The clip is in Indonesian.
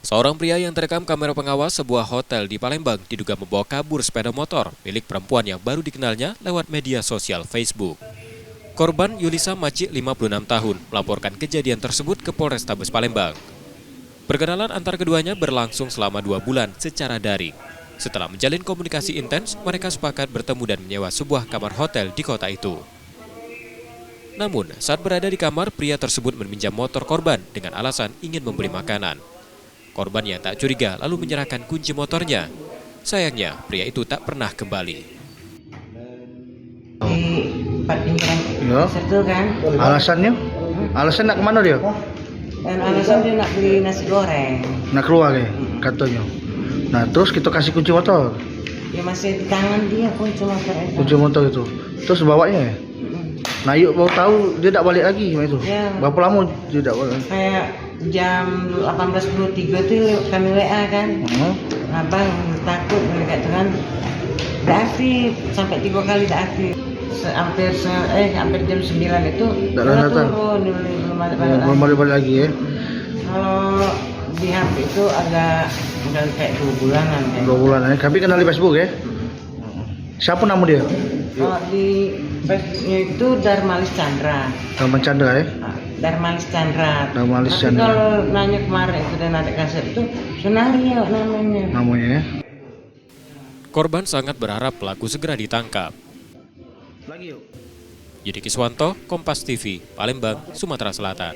Seorang pria yang terekam kamera pengawas sebuah hotel di Palembang diduga membawa kabur sepeda motor milik perempuan yang baru dikenalnya lewat media sosial Facebook. Korban Yulisa Maci, 56 tahun, melaporkan kejadian tersebut ke Polrestabes Palembang. Perkenalan antar keduanya berlangsung selama 2 bulan secara daring. Setelah menjalin komunikasi intens, mereka sepakat bertemu dan menyewa sebuah kamar hotel di kota itu. Namun, saat berada di kamar, pria tersebut meminjam motor korban dengan alasan ingin membeli makanan. Korban yang tak curiga lalu menyerahkan kunci motornya. Sayangnya, pria itu tak pernah kembali. Di tempat pinggiran Ya. situ kan. Alasannya? Alasan nak kemana dia? Dan alasan dia nak beli nasi goreng. Nak keluar ya, katanya. Nah terus kita kasih kunci motor. Ya masih di tangan dia kunci motor itu. Kunci motor itu. Terus bawanya ya? Nah yuk baru tahu dia tak balik lagi itu. Ya. Berapa lama dia tak balik? Kayak jam 18.23 itu kami WA kan. Abang takut mereka itu kan. Tak aktif, sampai 3 kali tak aktif. Hampir jam 9 itu Tak dia datang. turun, Belum balik lagi ya? Kalau di HP itu agak udah kayak 2 bulanan kayak. 2 bulan ya. Tapi kenal di Facebook ya? Siapa nama dia? Kalau di Facebooknya itu Darmalis Chandra. Nama Chandra ya? Darmalis Chandra. Darmalis Tapi Chandra. kalau nanya kemarin itu dan ada kaset itu Sunario namanya. Namanya ya? Korban sangat berharap pelaku segera ditangkap. Lagi yuk. Yudi Kiswanto, Kompas TV, Palembang, Sumatera Selatan.